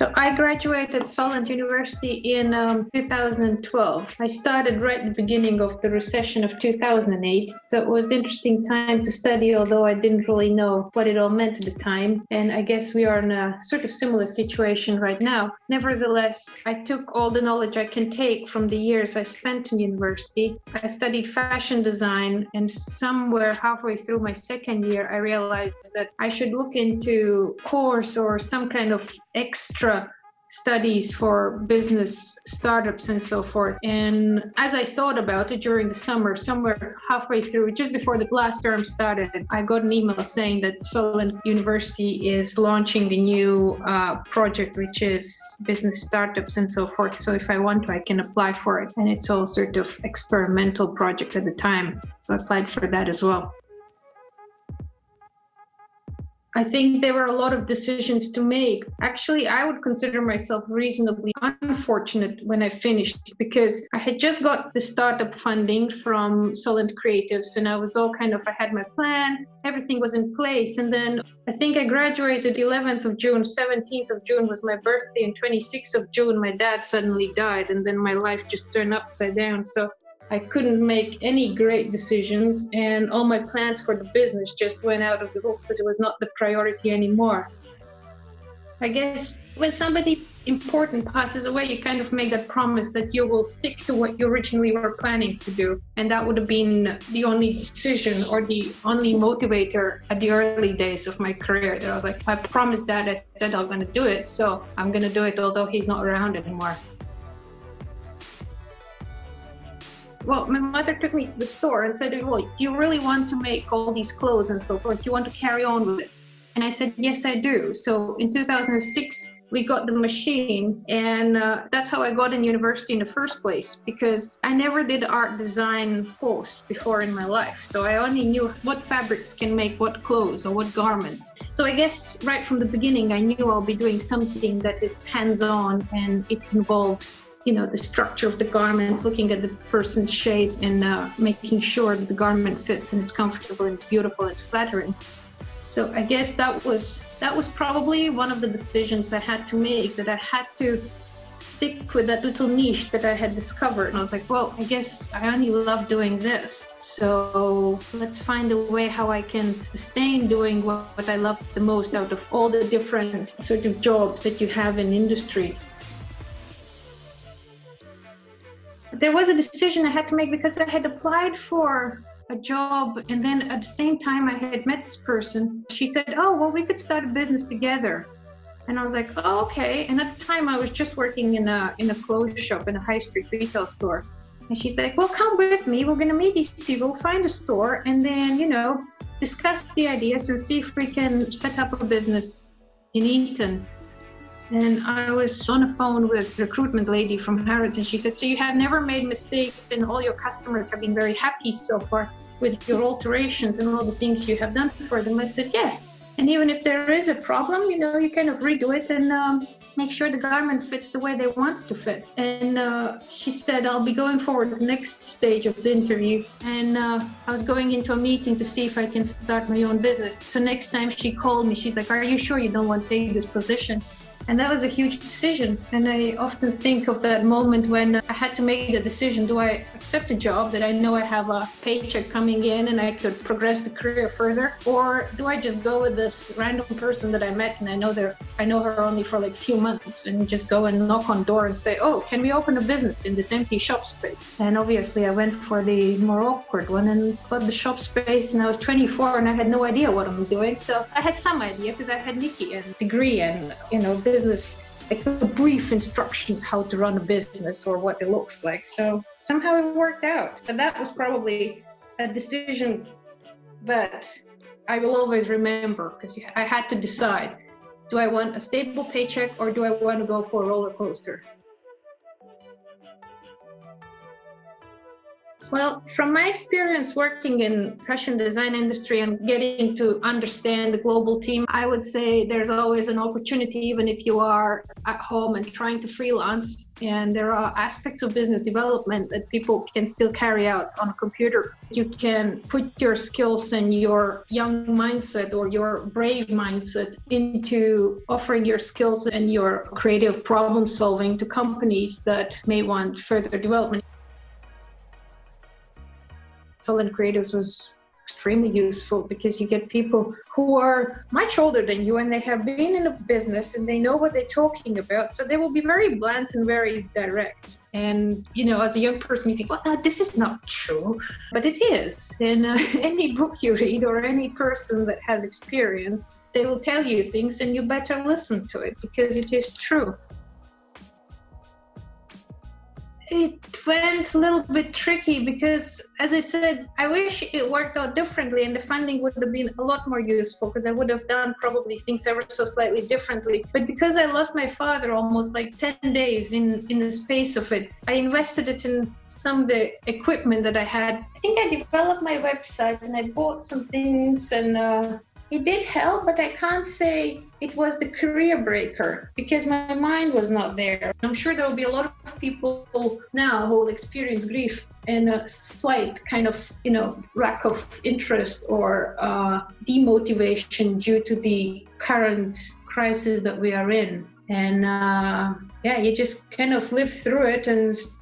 So I graduated Solent University in 2012. I started right at the beginning of the recession of 2008. So it was an interesting time to study, although I didn't really know what it all meant at the time. And I guess we are in a sort of similar situation right now. Nevertheless, I took all the knowledge I can take from the years I spent in university. I studied fashion design, and somewhere halfway through my second year, I realized that I should look into course or some kind of extra studies for business startups and so forth. And as I thought about it during the summer, somewhere halfway through, just before the last term started, I got an email saying that Solent University is launching a new project, which is business startups and so forth. So if I want to, I can apply for it. And it's all sort of experimental project at the time. So I applied for that as well. I think there were a lot of decisions to make. Actually, I would consider myself reasonably unfortunate when I finished, because I had just got the startup funding from Solent Creatives, and I was all kind of, I had my plan, everything was in place. And then I think I graduated 11th of June, 17th of June was my birthday, and 26th of June, my dad suddenly died, and then my life just turned upside down. So I couldn't make any great decisions, and all my plans for the business just went out of the roof because it was not the priority anymore. I guess when somebody important passes away, you kind of make that promise that you will stick to what you originally were planning to do. And that would have been the only decision or the only motivator at the early days of my career, that I was like, I promised Dad, I said I'm going to do it, so I'm going to do it although he's not around anymore. Well, my mother took me to the store and said, well, do you really want to make all these clothes and so forth? Do you want to carry on with it? And I said, yes, I do. So in 2006, we got the machine, and that's how I got in university in the first place, because I never did art design course before in my life. So I only knew what fabrics can make what clothes or what garments. So I guess right from the beginning, I knew I'll be doing something that is hands-on, and it involves the structure of the garments, looking at the person's shape and making sure that the garment fits and it's comfortable and beautiful and it's flattering. So I guess that was probably one of the decisions I had to make, that I had to stick with that little niche that I had discovered. And I was like, well, I guess I only love doing this. So let's find a way how I can sustain doing what I love the most out of all the different sort of jobs that you have in industry. There was a decision I had to make because I had applied for a job, and then at the same time I had met this person. She said, oh, well, we could start a business together. And I was like, oh, okay. And at the time I was just working in a clothes shop, in a high street retail store. And she's like, well, come with me. We're going to meet these people, find a store, and then, discuss the ideas and see if we can set up a business in Eton. And I was on the phone with the recruitment lady from Harrods, and she said, so you have never made mistakes and all your customers have been very happy so far with your alterations and all the things you have done for them? I said, yes. And even if there is a problem, you kind of redo it and make sure the garment fits the way they want it to fit. And she said, I'll be going forward to the next stage of the interview. And I was going into a meeting to see if I can start my own business. So next time she called me, she's like, are you sure you don't want to take this position? And that was a huge decision. And I often think of that moment when I had to make the decision, do I accept a job that I know I have a paycheck coming in and I could progress the career further? Or do I just go with this random person that I met and I know her only for like a few months, and just go and knock on door and say, oh, can we open a business in this empty shop space? And obviously I went for the more awkward one and got the shop space, and I was 24 and I had no idea what I'm doing. So I had some idea because I had Nikki and degree and, business, like brief instructions how to run a business or what it looks like. So somehow it worked out. And that was probably a decision that I will always remember, because I had to decide, do I want a stable paycheck or do I want to go for a roller coaster? Well, from my experience working in fashion design industry and getting to understand the global team, I would say there's always an opportunity, even if you are at home and trying to freelance. And there are aspects of business development that people can still carry out on a computer. You can put your skills and your young mindset or your brave mindset into offering your skills and your creative problem solving to companies that may want further development. Solent Creatives was extremely useful because you get people who are much older than you and they have been in a business and they know what they're talking about. So they will be very blunt and very direct. And, you know, as a young person, you think, well, this is not true, but it is. In any book you read or any person that has experience, they will tell you things and you better listen to it because it is true. It went a little bit tricky because, as I said, I wish it worked out differently and the funding would have been a lot more useful because I would have done probably things ever so slightly differently. But because I lost my father almost like 10 days in the space of it, I invested it in some of the equipment that I had. I think I developed my website and I bought some things and it did help, but I can't say it was the career breaker because my mind was not there. I'm sure there will be a lot of people now who will experience grief and a slight kind of, you know, lack of interest or demotivation due to the current crisis that we are in. And yeah, you just kind of live through it.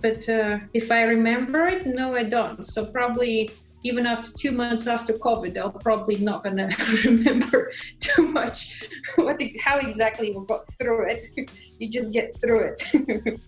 But if I remember it, no, I don't. So probably even after 2 months after COVID, I'll probably not gonna remember too much how exactly we got through it. You just get through it.